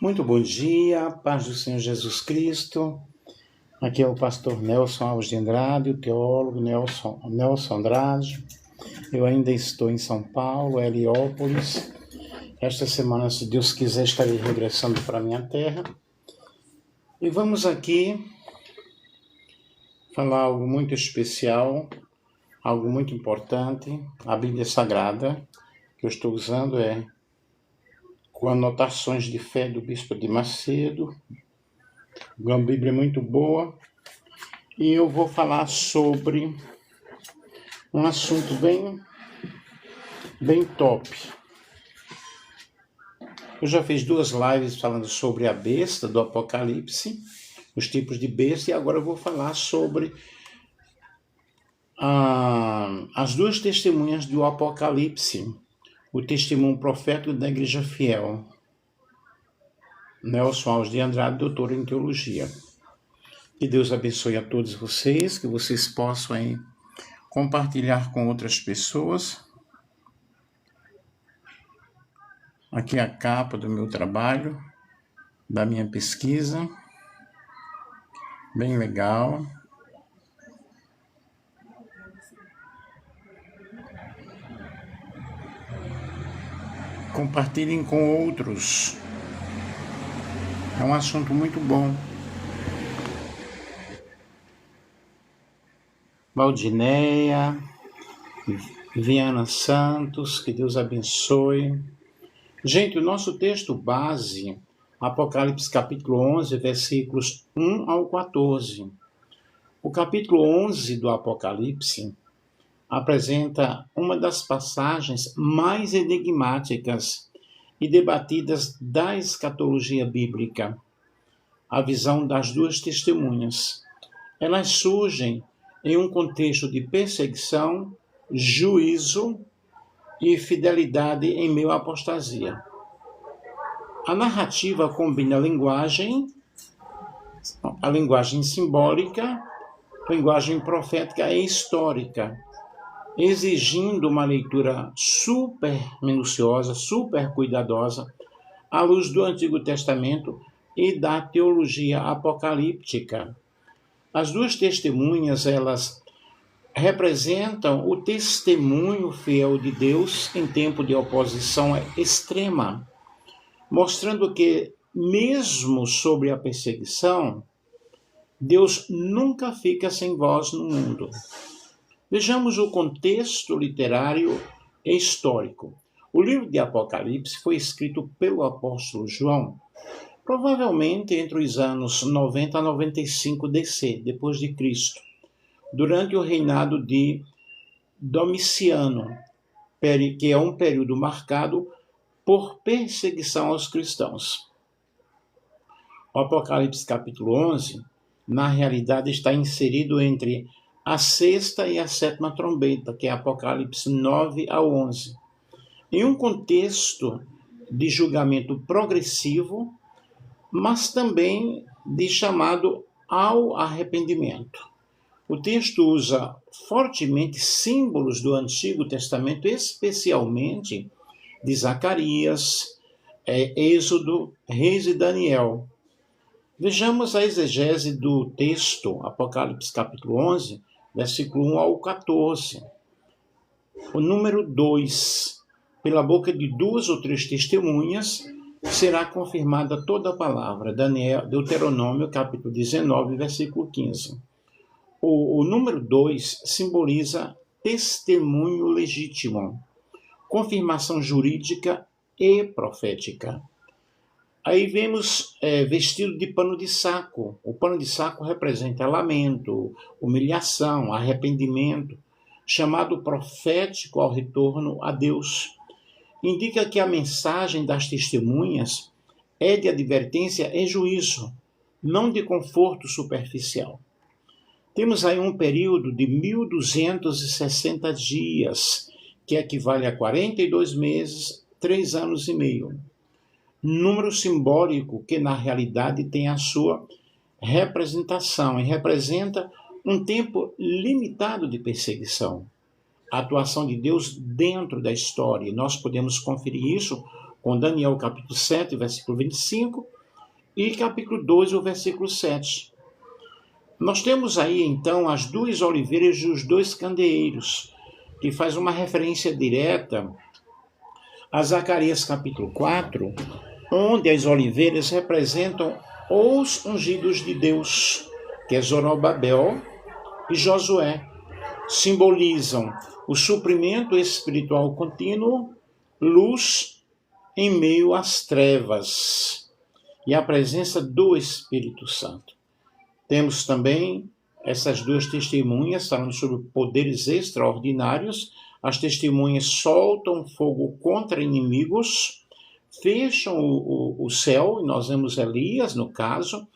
Muito bom dia, paz do Senhor Jesus Cristo. Aqui é o pastor Nelson Alves de Andrade, o teólogo Nelson Andrade. Eu ainda estou em São Paulo, Heliópolis. Esta semana, se Deus quiser, estarei regressando para a minha terra. E vamos aqui falar algo muito especial, algo muito importante. A Bíblia Sagrada que eu estou usando é com anotações de fé do Bispo de Macedo, uma Bíblia muito boa, e eu vou falar sobre um assunto bem top. Eu já fiz 2 lives falando sobre a besta do Apocalipse, os tipos de besta, e agora eu vou falar sobre as 2 testemunhas do Apocalipse, o testemunho profético da Igreja Fiel. Nelson Alves de Andrade, doutor em teologia. Que Deus abençoe a todos vocês, que vocês possam aí compartilhar com outras pessoas. Aqui é a capa do meu trabalho, da minha pesquisa. Bem legal. Compartilhem com outros. É um assunto muito bom. Valdineia, Viana Santos, que Deus abençoe. Gente, o nosso texto base, Apocalipse capítulo 11, versículos 1 ao 14. O capítulo 11 do Apocalipse apresenta uma das passagens mais enigmáticas e debatidas da escatologia bíblica, a visão das 2 testemunhas. Elas surgem em um contexto de perseguição, juízo e fidelidade em meio à apostasia. A narrativa combina a linguagem simbólica, a linguagem profética e histórica, exigindo uma leitura super minuciosa, super cuidadosa, à luz do Antigo Testamento e da teologia apocalíptica. As 2 testemunhas, elas representam o testemunho fiel de Deus em tempo de oposição extrema, mostrando que, mesmo sobre a perseguição, Deus nunca fica sem voz no mundo. Vejamos o contexto literário e histórico. O livro de Apocalipse foi escrito pelo apóstolo João, provavelmente entre os anos 90 a 95 DC, depois de Cristo, durante o reinado de Domiciano, que é um período marcado por perseguição aos cristãos. O Apocalipse capítulo 11, na realidade, está inserido entre a 6ª e a 7ª trombeta, que é Apocalipse 9 a 11, em um contexto de julgamento progressivo, mas também de chamado ao arrependimento. O texto usa fortemente símbolos do Antigo Testamento, especialmente de Zacarias, Êxodo, Reis e Daniel. Vejamos a exegese do texto, Apocalipse capítulo 11, versículo 1 ao 14. O número 2, pela boca de 2 ou 3 testemunhas, será confirmada toda a palavra. Deuteronômio capítulo 19, versículo 15. O número 2 simboliza testemunho legítimo, confirmação jurídica e profética. Aí vemos vestido de pano de saco. O pano de saco representa lamento, humilhação, arrependimento, chamado profético ao retorno a Deus. Indica que a mensagem das testemunhas é de advertência e juízo, não de conforto superficial. Temos aí um período de 1.260 dias, que equivale a 42 meses, 3 anos e meio. Número simbólico que, na realidade, tem a sua representação e representa um tempo limitado de perseguição. A atuação de Deus dentro da história. Nós podemos conferir isso com Daniel capítulo 7, versículo 25, e capítulo 12, o versículo 7. Nós temos aí, então, as duas oliveiras e os dois candeeiros, que faz uma referência direta a Zacarias capítulo 4, onde as oliveiras representam os ungidos de Deus, que é Zorobabel e Josué. Simbolizam o suprimento espiritual contínuo, luz em meio às trevas e a presença do Espírito Santo. Temos também essas duas testemunhas falando sobre poderes extraordinários. As testemunhas soltam fogo contra inimigos, fecham o céu, e nós vemos Elias, no caso,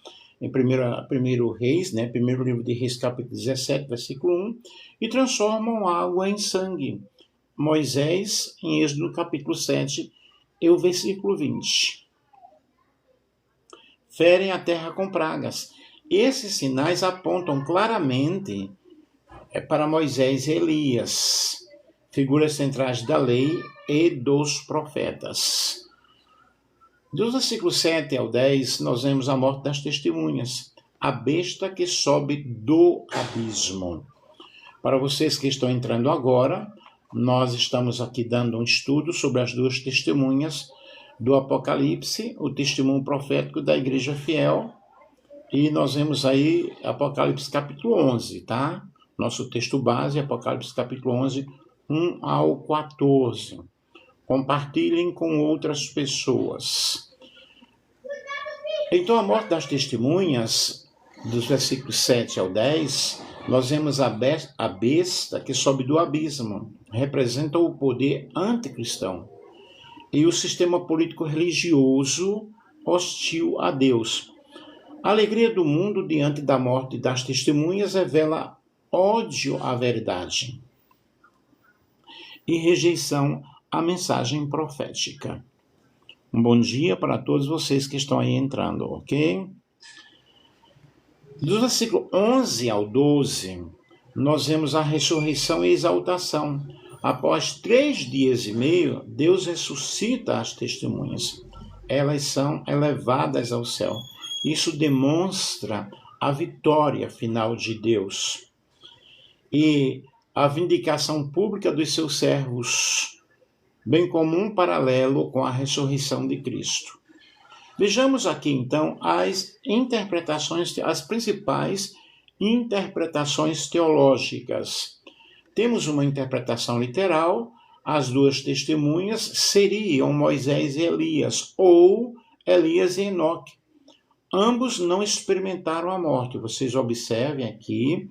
em 1 Reis, primeiro livro de Reis, capítulo 17, versículo 1, e transformam água em sangue. Moisés, em Êxodo, capítulo 7, e o versículo 20. Ferem a terra com pragas. Esses sinais apontam claramente para Moisés e Elias, figuras centrais da lei e dos profetas. Dos versículos 7 ao 10, nós vemos a morte das testemunhas, a besta que sobe do abismo. Para vocês que estão entrando agora, nós estamos aqui dando um estudo sobre as duas testemunhas do Apocalipse, o testemunho profético da Igreja Fiel, e nós vemos aí Apocalipse capítulo 11, tá? Nosso texto base, Apocalipse capítulo 11, 1 ao 14. Compartilhem com outras pessoas. Então, a morte das testemunhas, dos versículos 7 ao 10, nós vemos a besta que sobe do abismo, representa o poder anticristão e o sistema político religioso hostil a Deus. A alegria do mundo diante da morte das testemunhas revela ódio à verdade e rejeição à mensagem profética. Um bom dia para todos vocês que estão aí entrando, ok? Do versículo 11 ao 12, nós vemos a ressurreição e exaltação. Após 3 dias e meio, Deus ressuscita as testemunhas. Elas são elevadas ao céu. Isso demonstra a vitória final de Deus e a vindicação pública dos seus servos, bem como um paralelo com a ressurreição de Cristo. Vejamos aqui, então, as principais interpretações teológicas. Temos uma interpretação literal: as duas testemunhas seriam Moisés e Elias, ou Elias e Enoque. Ambos não experimentaram a morte. Vocês observem aqui,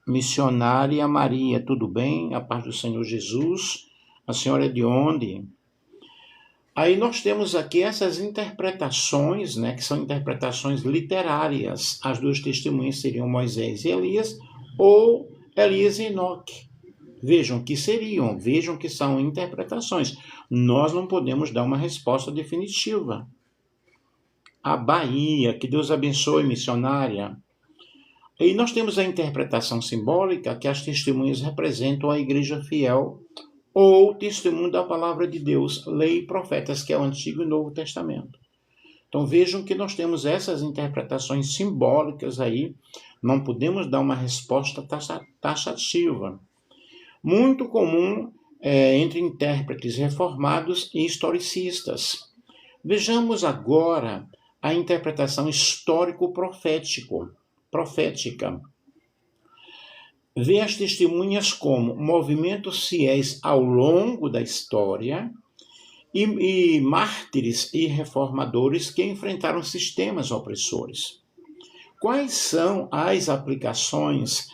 missionária Maria, tudo bem? A paz do Senhor Jesus. A senhora é de onde? Aí nós temos aqui essas interpretações, que são interpretações literárias. As duas testemunhas seriam Moisés e Elias, ou Elias e Enoque. Vejam que são interpretações. Nós não podemos dar uma resposta definitiva. A Bahia, que Deus abençoe, missionária. E nós temos a interpretação simbólica, que as testemunhas representam a Igreja Fiel, ou testemunho da palavra de Deus, lei e profetas, que é o Antigo e Novo Testamento. Então vejam que nós temos essas interpretações simbólicas aí, não podemos dar uma resposta taxativa. Muito comum entre intérpretes reformados e historicistas. Vejamos agora a interpretação histórico-profética. Vê as testemunhas como movimentos fiéis ao longo da história e mártires e reformadores que enfrentaram sistemas opressores. Quais são as aplicações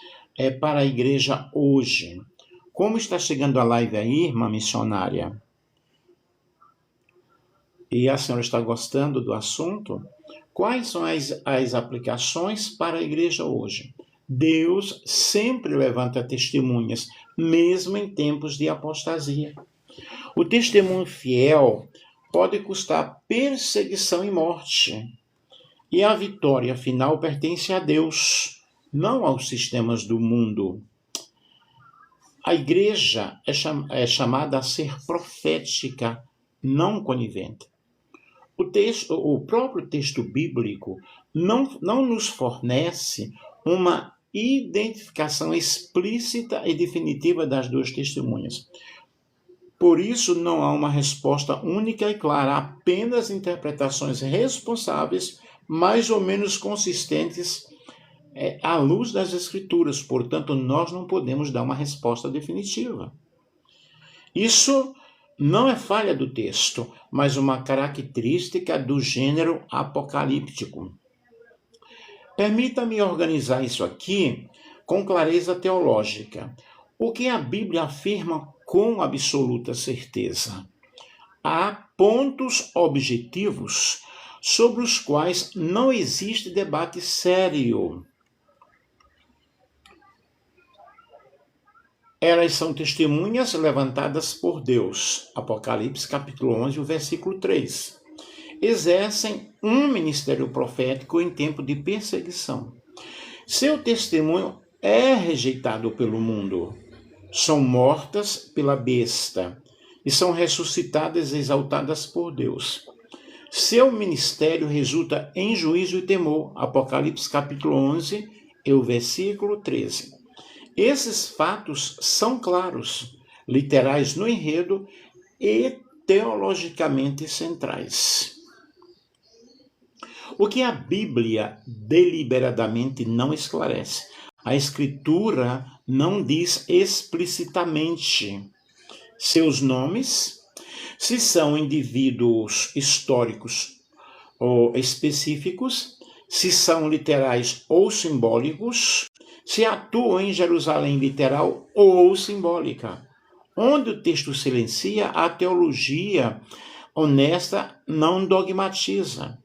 para a igreja hoje? Como está chegando a live aí, irmã missionária? E a senhora está gostando do assunto? Quais são as aplicações para a igreja hoje? Deus sempre levanta testemunhas, mesmo em tempos de apostasia. O testemunho fiel pode custar perseguição e morte. E a vitória final pertence a Deus, não aos sistemas do mundo. A igreja é chamada a ser profética, não conivente. O próprio texto bíblico não nos fornece uma identificação explícita e definitiva das duas testemunhas. Por isso, não há uma resposta única e clara, apenas interpretações responsáveis, mais ou menos consistentes à luz das Escrituras. Portanto, nós não podemos dar uma resposta definitiva. Isso não é falha do texto, mas uma característica do gênero apocalíptico. Permita-me organizar isso aqui com clareza teológica. O que a Bíblia afirma com absoluta certeza? Há pontos objetivos sobre os quais não existe debate sério. Elas são testemunhas levantadas por Deus. Apocalipse capítulo 11, o versículo 3. Exercem um ministério profético em tempo de perseguição. Seu testemunho é rejeitado pelo mundo. São mortas pela besta e são ressuscitadas e exaltadas por Deus. Seu ministério resulta em juízo e temor. Apocalipse capítulo 11 e o versículo 13. Esses fatos são claros, literais no enredo e teologicamente centrais. O que a Bíblia deliberadamente não esclarece? A Escritura não diz explicitamente seus nomes, se são indivíduos históricos ou específicos, se são literais ou simbólicos, se atuam em Jerusalém literal ou simbólica. Onde o texto silencia, a teologia honesta não dogmatiza.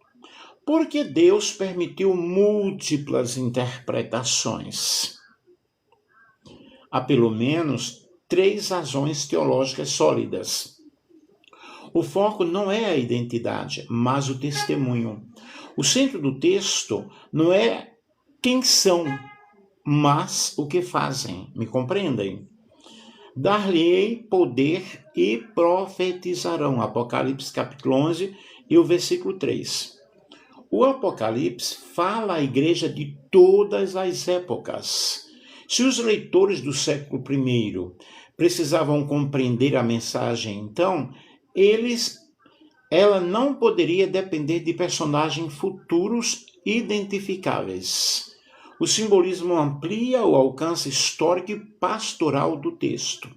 Porque Deus permitiu múltiplas interpretações. Há pelo menos 3 razões teológicas sólidas. O foco não é a identidade, mas o testemunho. O centro do texto não é quem são, mas o que fazem. Me compreendem? Dar-lhe-ei poder e profetizarão. Apocalipse capítulo 11 e o versículo 3. O Apocalipse fala à igreja de todas as épocas. Se os leitores do século I precisavam compreender a mensagem, então, ela não poderia depender de personagens futuros identificáveis. O simbolismo amplia o alcance histórico e pastoral do texto.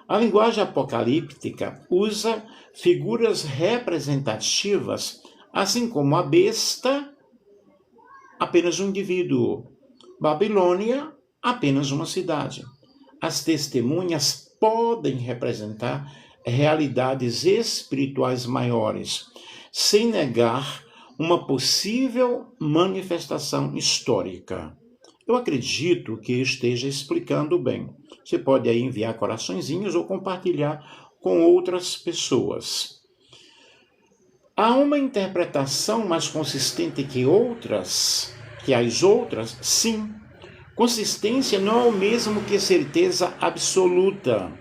A linguagem apocalíptica usa figuras representativas, assim como a besta, apenas um indivíduo. Babilônia, apenas uma cidade. As testemunhas podem representar realidades espirituais maiores, sem negar uma possível manifestação histórica. Eu acredito que esteja explicando bem. Você pode aí enviar coraçõezinhos ou compartilhar com outras pessoas. Há uma interpretação mais consistente que as outras? Sim. Consistência não é o mesmo que certeza absoluta.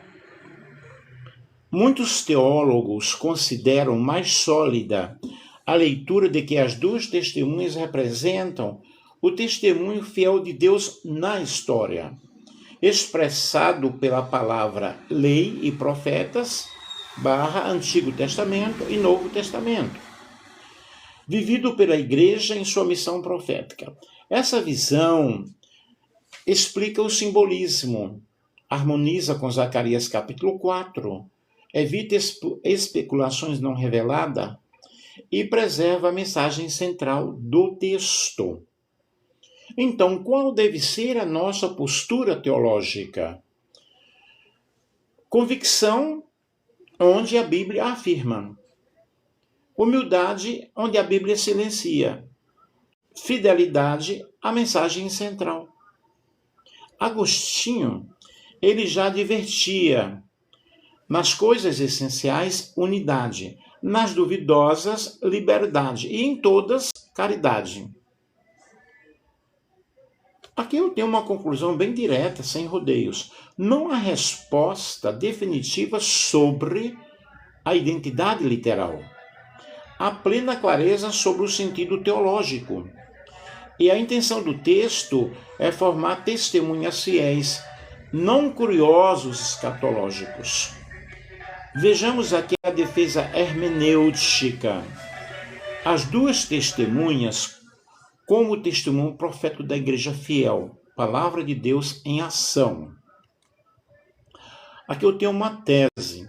Muitos teólogos consideram mais sólida a leitura de que as 2 testemunhas representam o testemunho fiel de Deus na história, expressado pela palavra lei e profetas, Antigo Testamento e Novo Testamento, vivido pela igreja em sua missão profética. Essa visão explica o simbolismo, harmoniza com Zacarias capítulo 4, evita especulações não reveladas e preserva a mensagem central do texto. Então, qual deve ser a nossa postura teológica? Convicção, onde a Bíblia afirma. Humildade, onde a Bíblia silencia. Fidelidade à mensagem central. Agostinho, ele já advertia: nas coisas essenciais, unidade; nas duvidosas, liberdade; e em todas, caridade. Aqui eu tenho uma conclusão bem direta, sem rodeios. Não há resposta definitiva sobre a identidade literal. Há plena clareza sobre o sentido teológico. E a intenção do texto é formar testemunhas fiéis, não curiosos escatológicos. Vejamos aqui a defesa hermenêutica. As duas testemunhas, como o testemunho profético da igreja fiel, palavra de Deus em ação. Aqui eu tenho uma tese.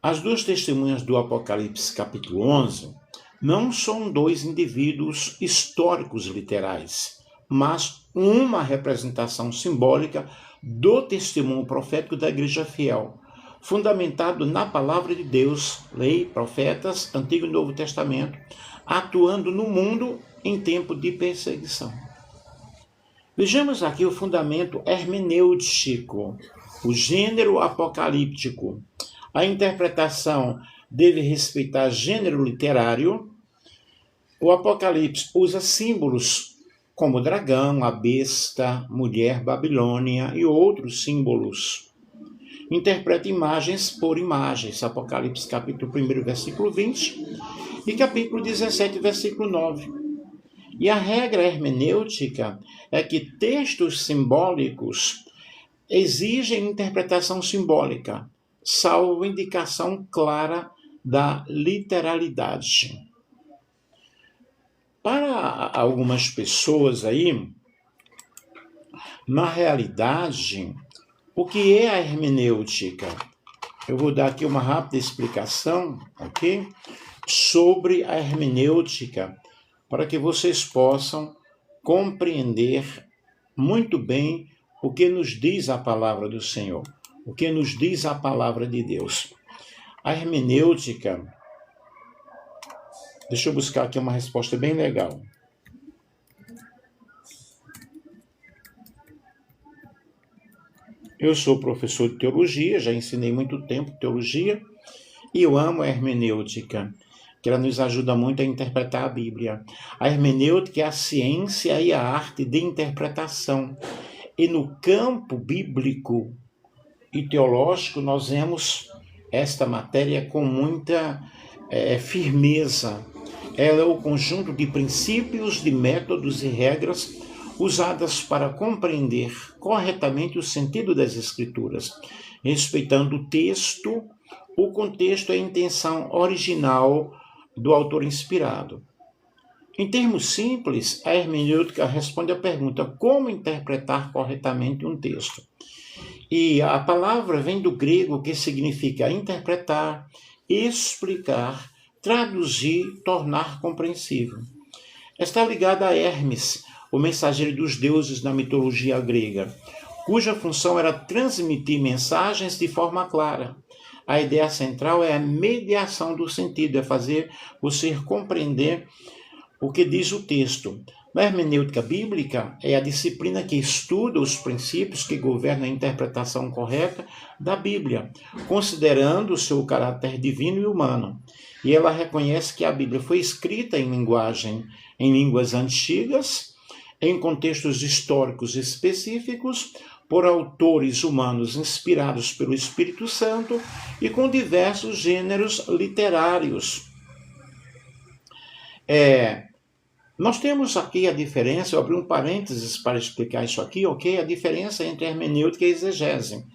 As duas testemunhas do Apocalipse capítulo 11 não são dois indivíduos históricos literais, mas uma representação simbólica do testemunho profético da igreja fiel, fundamentado na palavra de Deus, lei, profetas, Antigo e Novo Testamento, atuando no mundo em tempo de perseguição. Vejamos aqui o fundamento hermenêutico, o gênero apocalíptico. A interpretação deve respeitar gênero literário. O Apocalipse usa símbolos como dragão, a besta, mulher, Babilônia e outros símbolos. Interpreta imagens por imagens. Apocalipse capítulo 1, versículo 20 e capítulo 17, versículo 9. E a regra hermenêutica é que textos simbólicos exigem interpretação simbólica, salvo indicação clara da literalidade. Para algumas pessoas aí, na realidade, o que é a hermenêutica? Eu vou dar aqui uma rápida explicação, ok? Sobre a hermenêutica, para que vocês possam compreender muito bem o que nos diz a palavra do Senhor, o que nos diz a palavra de Deus. A hermenêutica, deixa eu buscar aqui uma resposta bem legal. Eu sou professor de teologia, já ensinei muito tempo teologia, e eu amo a hermenêutica, que ela nos ajuda muito a interpretar a Bíblia. A hermenêutica é a ciência e a arte de interpretação. E no campo bíblico e teológico, nós vemos esta matéria com muita firmeza. Ela é o conjunto de princípios, de métodos e regras usadas para compreender corretamente o sentido das Escrituras, respeitando o texto, o contexto e a intenção original do autor inspirado. Em termos simples, a hermenêutica responde à pergunta: como interpretar corretamente um texto? E a palavra vem do grego, que significa interpretar, explicar, traduzir, tornar compreensível. Está ligada a Hermes, o mensageiro dos deuses na mitologia grega, cuja função era transmitir mensagens de forma clara. A ideia central é a mediação do sentido, é fazer você compreender o que diz o texto. A hermenêutica bíblica é a disciplina que estuda os princípios que governam a interpretação correta da Bíblia, considerando o seu caráter divino e humano. E ela reconhece que a Bíblia foi escrita em línguas antigas, em contextos históricos específicos, por autores humanos inspirados pelo Espírito Santo e com diversos gêneros literários. Nós temos aqui a diferença, eu abri um parênteses para explicar isso aqui, ok? A diferença entre hermenêutica e exegese.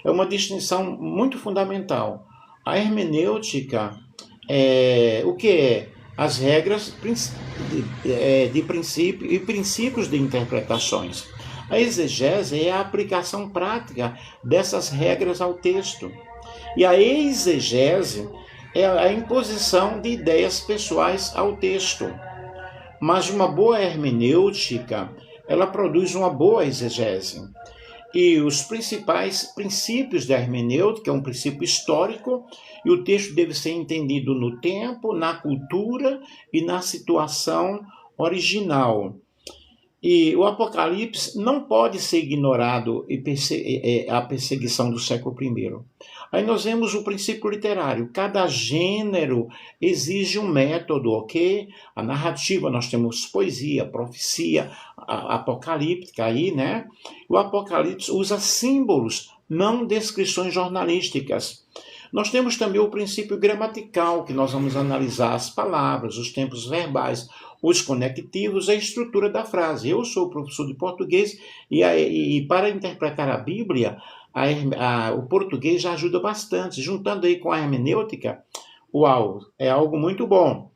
É uma distinção muito fundamental. A hermenêutica o que é? As regras de princípio e princípios de interpretações. A exegese é a aplicação prática dessas regras ao texto. E a exegese é a imposição de ideias pessoais ao texto. Mas uma boa hermenêutica, ela produz uma boa exegese. E os principais princípios da hermenêutica é um princípio histórico, e o texto deve ser entendido no tempo, na cultura e na situação original. E o Apocalipse não pode ser ignorado a perseguição do século I. Aí nós vemos o princípio literário. Cada gênero exige um método, ok? A narrativa, nós temos poesia, profecia, apocalíptica aí, né? O Apocalipse usa símbolos, não descrições jornalísticas. Nós temos também o princípio gramatical, que nós vamos analisar as palavras, os tempos verbais, os conectivos, a estrutura da frase. Eu sou professor de português e para interpretar a Bíblia, o português já ajuda bastante. Juntando aí com a hermenêutica, uau, é algo muito bom.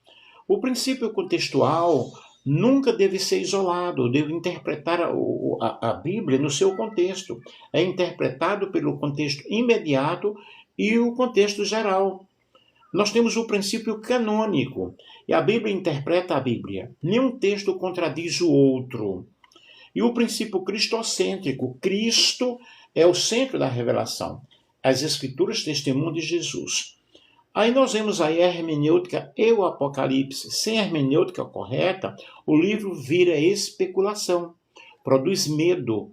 O princípio contextual nunca deve ser isolado, deve interpretar a Bíblia no seu contexto. É interpretado pelo contexto imediato e o contexto geral. Nós temos o princípio canônico, e a Bíblia interpreta a Bíblia. Nenhum texto contradiz o outro. E o princípio cristocêntrico, Cristo é o centro da revelação. As Escrituras testemunham de Jesus. Aí nós vemos aí a hermenêutica e o Apocalipse. Sem a hermenêutica correta, o livro vira especulação, produz medo,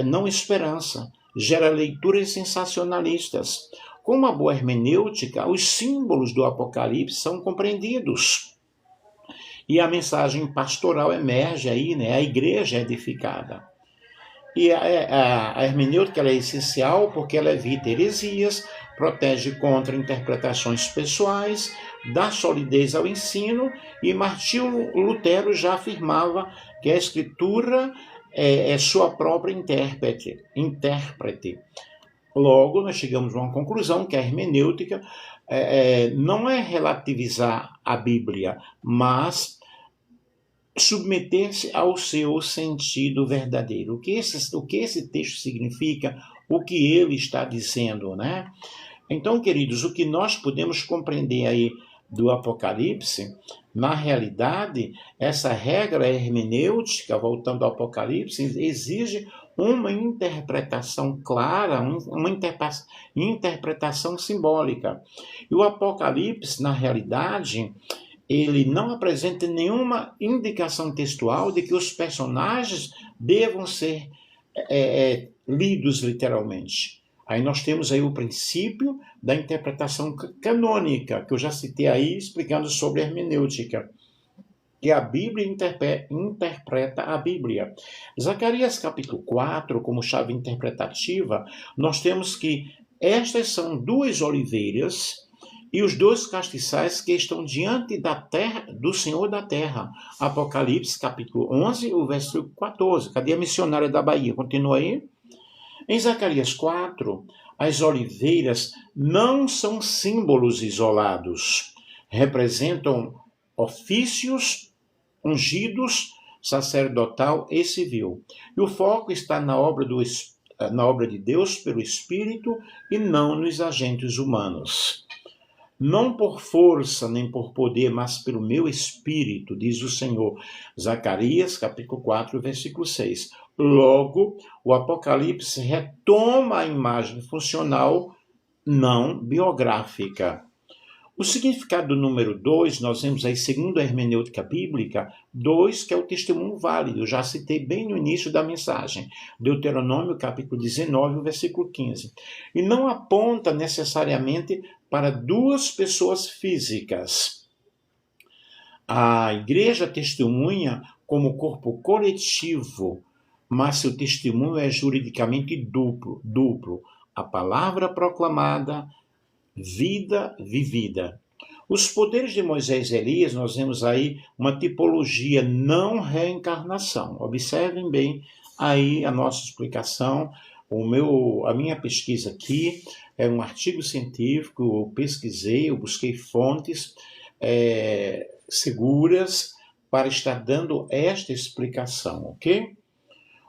não esperança, gera leituras sensacionalistas. Com uma boa hermenêutica, os símbolos do Apocalipse são compreendidos. E a mensagem pastoral emerge aí, né? A igreja é edificada. E a hermenêutica ela é essencial porque ela evita heresias, protege contra interpretações pessoais, dá solidez ao ensino, e Martinho Lutero já afirmava que a Escritura é sua própria intérprete. Logo, nós chegamos a uma conclusão que a hermenêutica não é relativizar a Bíblia, mas submeter-se ao seu sentido verdadeiro. O que esse texto significa, o que ele está dizendo, né? Então, queridos, o que nós podemos compreender aí do Apocalipse, na realidade, essa regra hermenêutica, voltando ao Apocalipse, exige uma interpretação clara, uma interpretação simbólica. E o Apocalipse, na realidade, ele não apresenta nenhuma indicação textual de que os personagens devam ser lidos literalmente. Aí nós temos aí o princípio da interpretação canônica, que eu já citei aí, explicando sobre a hermenêutica, que a Bíblia interpreta a Bíblia. Zacarias capítulo 4, como chave interpretativa, nós temos que estas são duas oliveiras e os dois castiçais que estão diante da terra, do Senhor da terra. Apocalipse capítulo 11, o versículo 14. Cadê a missionária da Bahia? Continua aí. Em Zacarias 4, as oliveiras não são símbolos isolados. Representam ofícios ungidos, sacerdotal e civil. E o foco está na obra de Deus pelo Espírito e não nos agentes humanos. Não por força nem por poder, mas pelo meu Espírito, diz o Senhor. Zacarias, capítulo 4, versículo 6. Logo, o Apocalipse retoma a imagem funcional, não biográfica. O significado do número 2, nós vemos aí, segundo a hermenêutica bíblica, 2, que é o testemunho válido. Eu já citei bem no início da mensagem. Deuteronômio, capítulo 19, versículo 15. E não aponta necessariamente para duas pessoas físicas. A igreja testemunha como corpo coletivo, mas seu testemunho é juridicamente duplo. A palavra proclamada, vida vivida. Os poderes de Moisés e Elias, nós vemos aí uma tipologia, não reencarnação. Observem bem aí a nossa explicação. A minha pesquisa aqui é um artigo científico, eu pesquisei, eu busquei fontes seguras para estar dando esta explicação, ok?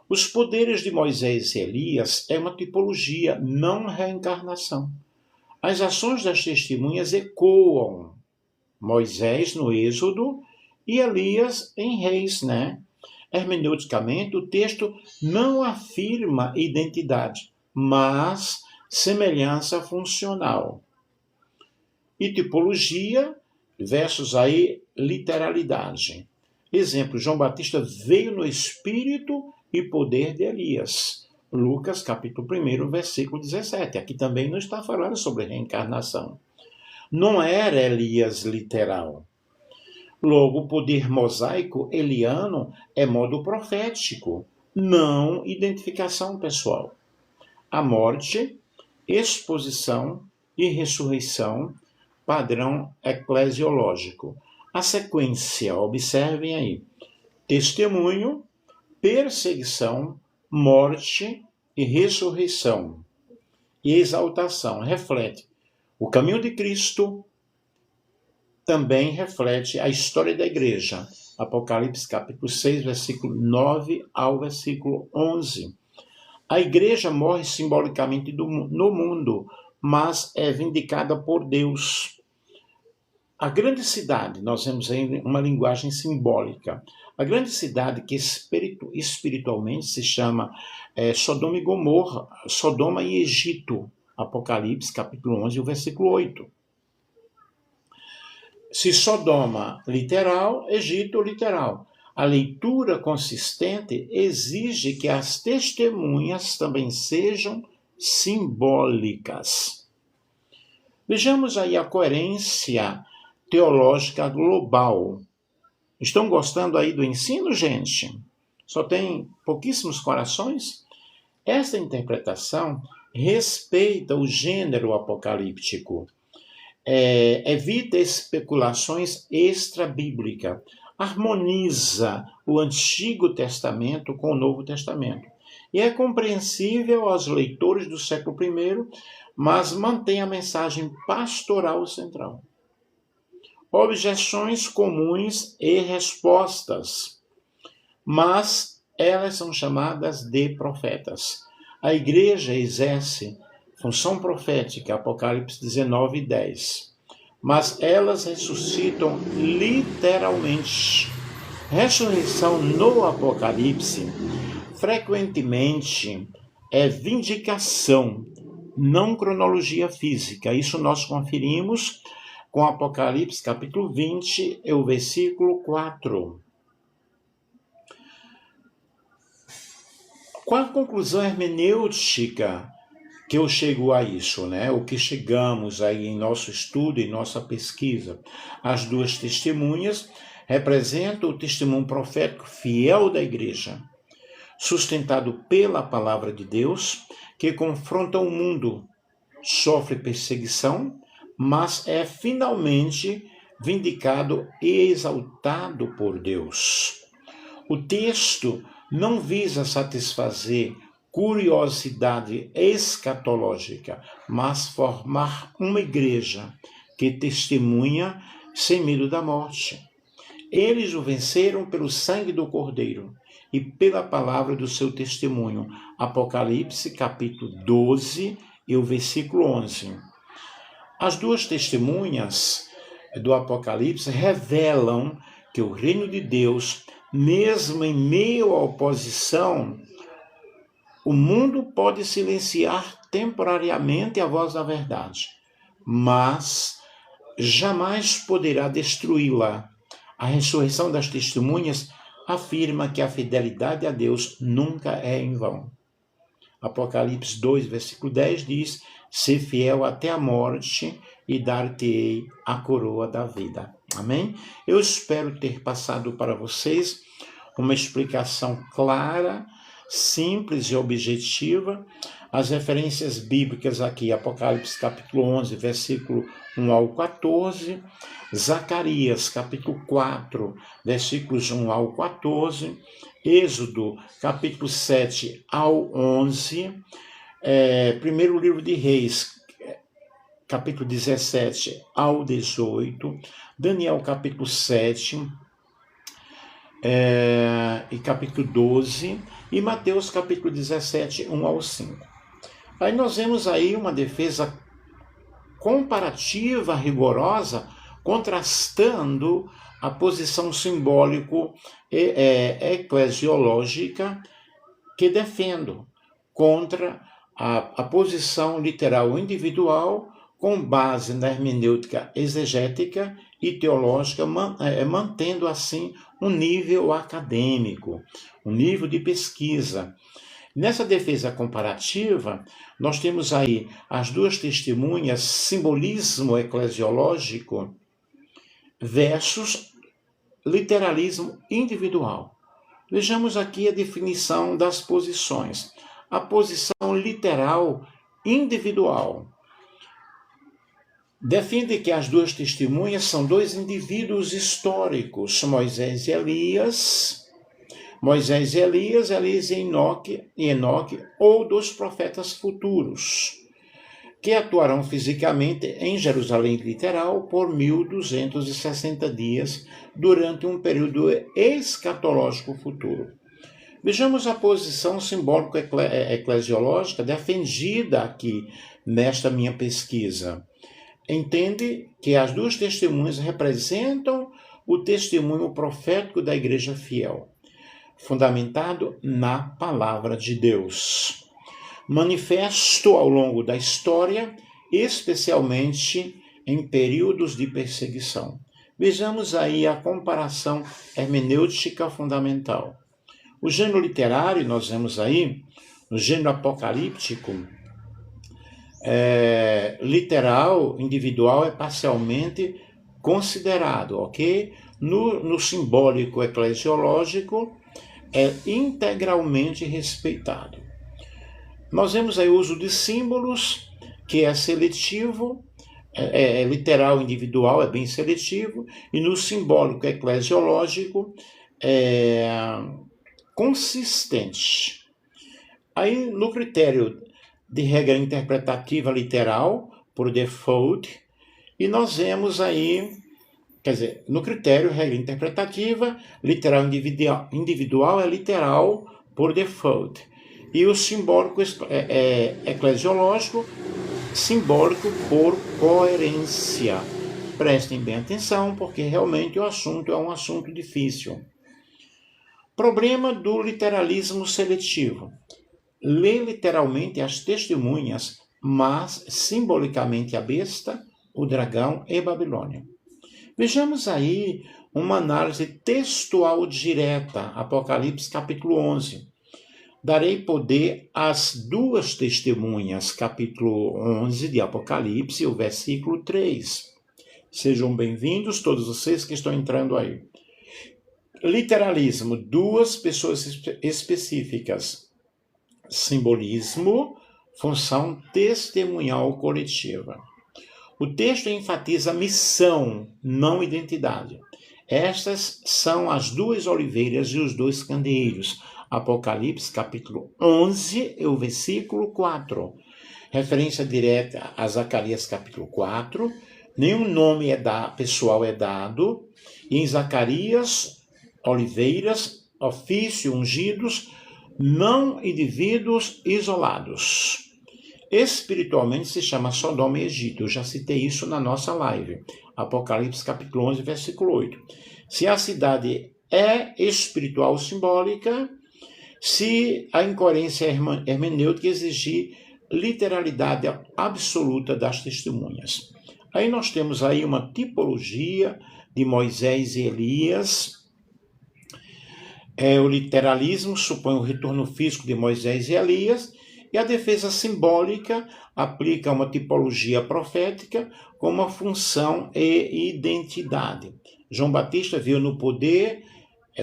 Os poderes de Moisés e Elias é uma tipologia, não reencarnação. As ações das testemunhas ecoam Moisés no Êxodo e Elias em Reis, né? Hermeneuticamente, o texto não afirma identidade, mas semelhança funcional. E tipologia versus aí literalidade. Exemplo, João Batista veio no espírito e poder de Elias. Lucas, capítulo 1, versículo 17. Aqui também não está falando sobre reencarnação. Não era Elias literal. Logo, o poder mosaico eliano é modo profético, não identificação pessoal. A morte, exposição e ressurreição, padrão eclesiológico. A sequência, observem aí: testemunho, perseguição, morte e ressurreição. E exaltação reflete o caminho de Cristo, também reflete a história da igreja. Apocalipse capítulo 6, versículo 9 ao versículo 11. A igreja morre simbolicamente no mundo, mas é vindicada por Deus. A grande cidade, nós vemos aí uma linguagem simbólica. A grande cidade que espiritualmente se chama Sodoma e Gomorra, Sodoma e Egito. Apocalipse capítulo 11, o versículo 8. Se Sodoma literal, Egito literal. A leitura consistente exige que as testemunhas também sejam simbólicas. Vejamos aí a coerência teológica global. Estão gostando aí do ensino, gente? Só tem pouquíssimos corações? Esta interpretação respeita o gênero apocalíptico. Evita especulações extra-bíblicas, harmoniza o Antigo Testamento com o Novo Testamento e é compreensível aos leitores do século I, mas mantém a mensagem pastoral central. Objeções comuns e respostas, mas elas são chamadas de profetas. A igreja exerce função profética, Apocalipse 19, 10. Mas elas ressuscitam literalmente. Ressurreição no Apocalipse frequentemente é vindicação, não cronologia física. Isso nós conferimos com Apocalipse capítulo 20, o versículo 4. Qual a conclusão hermenêutica que eu chego a isso, né? O que chegamos aí em nosso estudo, em nossa pesquisa? As duas testemunhas representam o testemunho profético fiel da igreja, sustentado pela palavra de Deus, que confronta o mundo, sofre perseguição, mas é finalmente vindicado e exaltado por Deus. O texto não visa satisfazer curiosidade escatológica, mas formar uma igreja que testemunha sem medo da morte. Eles o venceram pelo sangue do Cordeiro e pela palavra do seu testemunho. Apocalipse capítulo 12 e o versículo 11. As duas testemunhas do Apocalipse revelam que o reino de Deus, mesmo em meio à oposição, o mundo pode silenciar temporariamente a voz da verdade, mas jamais poderá destruí-la. A ressurreição das testemunhas afirma que a fidelidade a Deus nunca é em vão. Apocalipse 2, versículo 10 diz: "Ser fiel até a morte e dar-te-ei a coroa da vida." Amém? Eu espero ter passado para vocês uma explicação clara, simples e objetiva. As referências bíblicas aqui: Apocalipse capítulo 11, versículo 1 ao 14, Zacarias capítulo 4, versículos 1 ao 14, Êxodo capítulo 7 ao 11, primeiro livro de Reis, capítulo 17 ao 18, Daniel capítulo 7 e capítulo 12, e Mateus capítulo 17, 1 ao 5. Aí nós vemos aí uma defesa comparativa, rigorosa, contrastando a posição simbólico e eclesiológica que defendo contra a posição literal individual, com base na hermenêutica exegética e teológica, mantendo assim um nível acadêmico, um nível de pesquisa. Nessa defesa comparativa, nós temos aí as duas testemunhas, simbolismo eclesiológico versus literalismo individual. Vejamos aqui a definição das posições. A posição literal individual defende que as duas testemunhas são dois indivíduos históricos, Moisés e Elias, Elias e Enoque, ou dos profetas futuros, que atuarão fisicamente em Jerusalém literal por 1260 dias durante um período escatológico futuro. Vejamos a posição simbólico-eclesiológica defendida aqui nesta minha pesquisa. Entende que as duas testemunhas representam o testemunho profético da igreja fiel, fundamentado na palavra de Deus, manifesto ao longo da história, especialmente em períodos de perseguição. Vejamos aí a comparação hermenêutica fundamental. O gênero literário, nós vemos aí, no gênero apocalíptico, literal, individual, é parcialmente considerado, ok? No simbólico eclesiológico, é integralmente respeitado. Nós vemos aí o uso de símbolos, que é seletivo, literal individual, é bem seletivo, e no simbólico eclesiológico é consistente. Aí, no critério de regra interpretativa literal, por default, e nós vemos aí, no critério regra interpretativa, literal individual é literal por default. E o simbólico eclesiológico, simbólico por coerência. Prestem bem atenção, porque realmente o assunto é um assunto difícil. Problema do literalismo seletivo. Lê literalmente as testemunhas, mas simbolicamente a besta, o dragão e Babilônia. Vejamos aí uma análise textual direta, Apocalipse capítulo 11. Darei poder às duas testemunhas, capítulo 11 de Apocalipse, o versículo 3. Sejam bem-vindos todos vocês que estão entrando aí. Literalismo, duas pessoas específicas. Simbolismo, função testemunhal coletiva. O texto enfatiza missão, não identidade. Estas são as duas oliveiras e os dois candeeiros. Apocalipse, capítulo 11, e o versículo 4. Referência direta a Zacarias, capítulo 4. Nenhum nome pessoal é dado. E em Zacarias, oliveiras, ofício, ungidos, não indivíduos isolados. Espiritualmente se chama Sodoma e Egito. Eu já citei isso na nossa live. Apocalipse capítulo 11, versículo 8. Se a cidade é espiritual ou simbólica, se a incoerência hermenêutica exigir literalidade absoluta das testemunhas. Aí nós temos aí uma tipologia de Moisés e Elias. O literalismo supõe o retorno físico de Moisés e Elias, e a defesa simbólica aplica uma tipologia profética com uma função e identidade. João Batista viu no poder,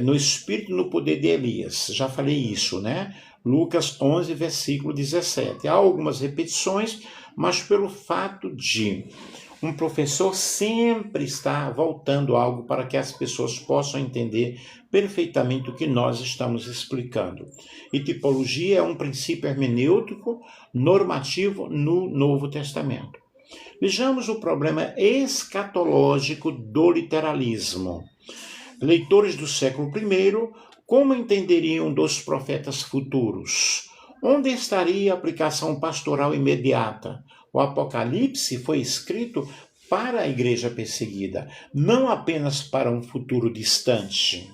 no espírito e no poder de Elias. Já falei isso, né? Lucas 11, versículo 17. Há algumas repetições, mas pelo fato de um professor sempre está voltando algo para que as pessoas possam entender perfeitamente o que nós estamos explicando. E tipologia é um princípio hermenêutico normativo no Novo Testamento. Vejamos o problema escatológico do literalismo. Leitores do século I, como entenderiam dos profetas futuros? Onde estaria a aplicação pastoral imediata? O Apocalipse foi escrito para a igreja perseguida, não apenas para um futuro distante.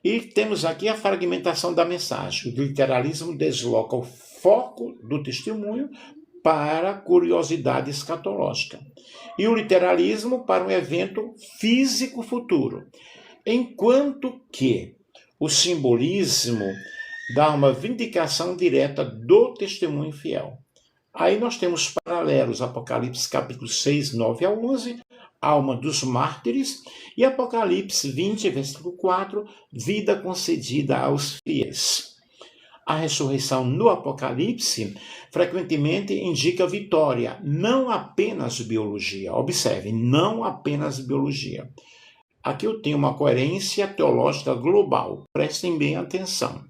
E temos aqui a fragmentação da mensagem. O literalismo desloca o foco do testemunho para a curiosidade escatológica. E o literalismo para um evento físico futuro. Enquanto que o simbolismo dá uma vindicação direta do testemunho fiel. Aí nós temos paralelos, Apocalipse capítulo 6, 9 a 11, alma dos mártires, e Apocalipse 20, versículo 4, vida concedida aos fiéis. A ressurreição no Apocalipse frequentemente indica vitória, não apenas biologia. Observe, não apenas biologia. Aqui eu tenho uma coerência teológica global. Prestem bem atenção.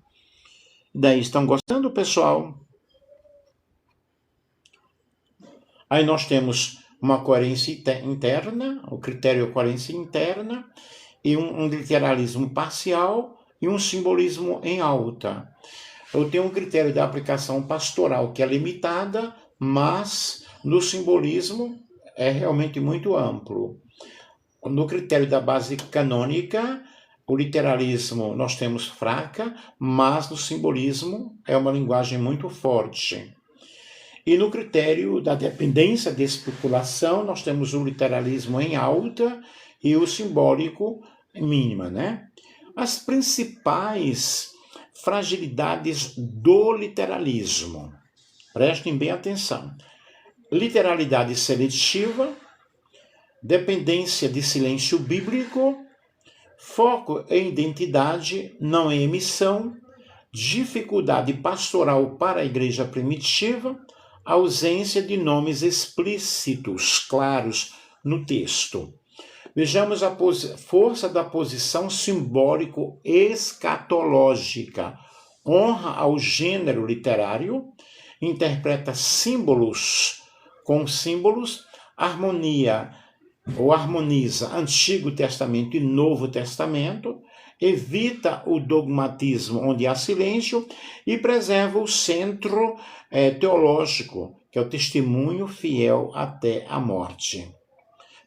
Daí, estão gostando, pessoal? Aí nós temos uma coerência interna, o critério coerência interna, e um literalismo parcial e um simbolismo em alta. Eu tenho um critério de aplicação pastoral que é limitada, mas no simbolismo é realmente muito amplo. No critério da base canônica, o literalismo nós temos fraca, mas no simbolismo é uma linguagem muito forte. E no critério da dependência de especulação, nós temos o literalismo em alta e o simbólico em mínima, né? As principais fragilidades do literalismo. Prestem bem atenção. Literalidade seletiva, dependência de silêncio bíblico, foco em identidade, não em emissão, dificuldade pastoral para a igreja primitiva, ausência de nomes explícitos, claros, no texto. Vejamos a força da posição simbólico-escatológica. Honra ao gênero literário, interpreta símbolos com símbolos, harmonia ou harmoniza Antigo Testamento e Novo Testamento, evita o dogmatismo onde há silêncio e preserva o centro teológico, que é o testemunho fiel até a morte.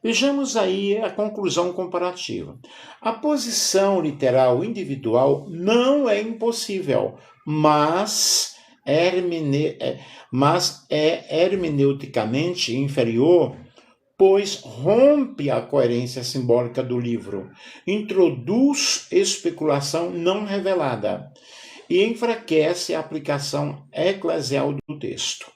Vejamos aí a conclusão comparativa. A posição literal individual não é impossível, mas é hermeneuticamente inferior, pois rompe a coerência simbólica do livro, introduz especulação não revelada e enfraquece a aplicação eclesial do texto.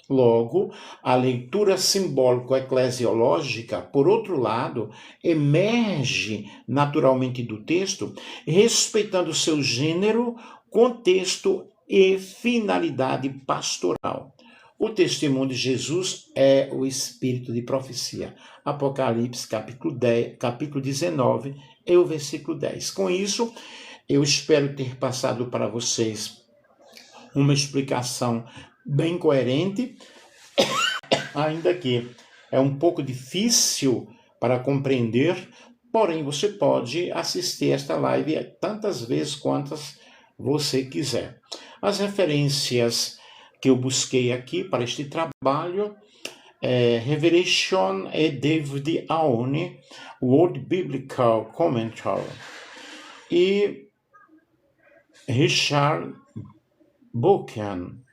Logo, a leitura simbólico-eclesiológica, por outro lado, emerge naturalmente do texto, respeitando seu gênero, contexto e finalidade pastoral. O testemunho de Jesus é o espírito de profecia. Apocalipse, capítulo 19, e o versículo 10. Com isso, eu espero ter passado para vocês uma explicação bem coerente, ainda que é um pouco difícil para compreender, porém você pode assistir esta live tantas vezes quantas você quiser. As referências que eu busquei aqui para este trabalho Revelation e David Aouni, World Biblical Commentary, e Richard Buchan,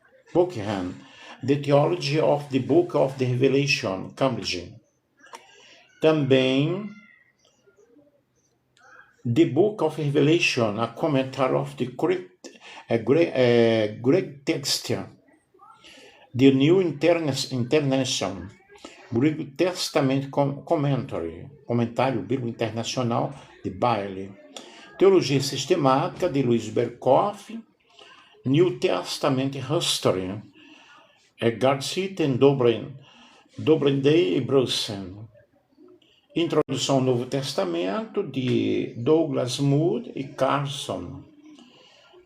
The Theology of the Book of the Revelation, Cambridge. Também The Book of Revelation, a Commentary of the Greek Text, The New International, Greek Testament Commentary, Comentário Bíblico Internacional de Bailey. Teologia Sistemática, de Louis Berkhoff, New Testament History, Garcitten, Dobrinday e Brussen. Introdução ao Novo Testamento, de Douglas Mood e Carson.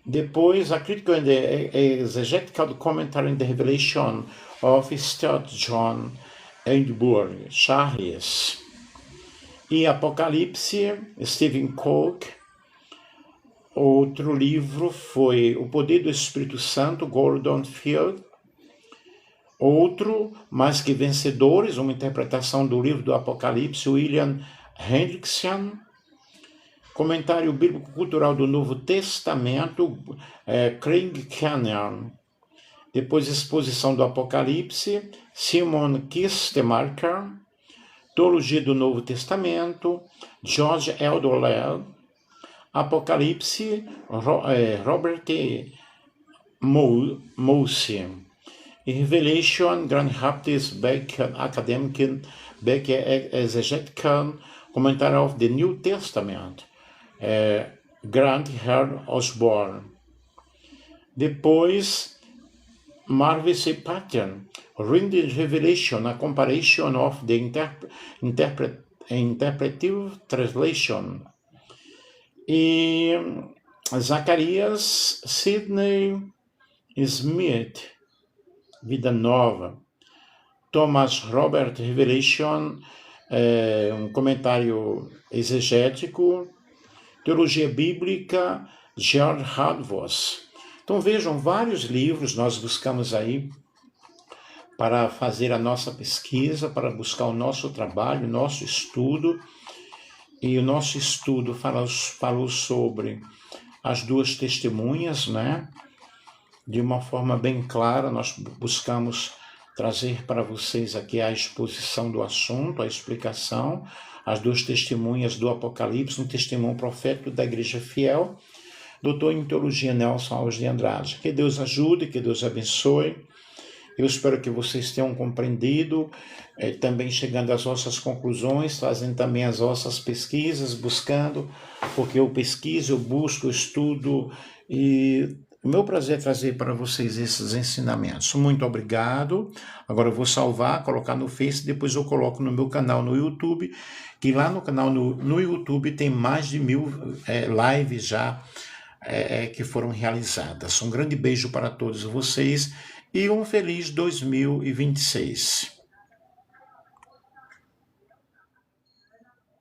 Depois, a Critical and Exegetical Commentary on the Revelation of Stuart John Edinburgh, Charles. E Apocalipse, Stephen Coke. Outro livro foi O Poder do Espírito Santo, Gordon Field. Outro, Mais que Vencedores, uma interpretação do livro do Apocalipse, William Hendrickson. Comentário Bíblico Cultural do Novo Testamento, Craig Canyon. Depois, Exposição do Apocalipse, Simon Kistemaker. Teologia do Novo Testamento, George Eldolell. Apocalipse, Robert Mose. E Revelation, Grand Rapids Academic Becker Exegetical Commentary of the New Testament, Grant Hare Osborne. Depois, Marvin C. Pattern, Reading Revelation, a Comparison of the Interpretive Translation. E Zacarias Sidney Smith, Vida Nova. Thomas Robert Revelation, um comentário exegético. Teologia Bíblica, George Hardvoss. Então vejam, vários livros nós buscamos aí para fazer a nossa pesquisa, para buscar o nosso trabalho, o nosso estudo. E o nosso estudo falou sobre as duas testemunhas, né? De uma forma bem clara, nós buscamos trazer para vocês aqui a exposição do assunto, a explicação, as duas testemunhas do Apocalipse, um testemunho profético da Igreja Fiel, doutor em Teologia Nelson Alves de Andrade. Que Deus ajude, que Deus abençoe. Eu espero que vocês tenham compreendido, também chegando às vossas conclusões, fazendo também as vossas pesquisas, buscando, porque eu pesquiso, eu busco, eu estudo, e o meu prazer é trazer para vocês esses ensinamentos. Muito obrigado. Agora eu vou salvar, colocar no Face, depois eu coloco no meu canal no YouTube, que lá no canal no YouTube tem mais de 1000 lives já que foram realizadas. Um grande beijo para todos vocês e um feliz 2026.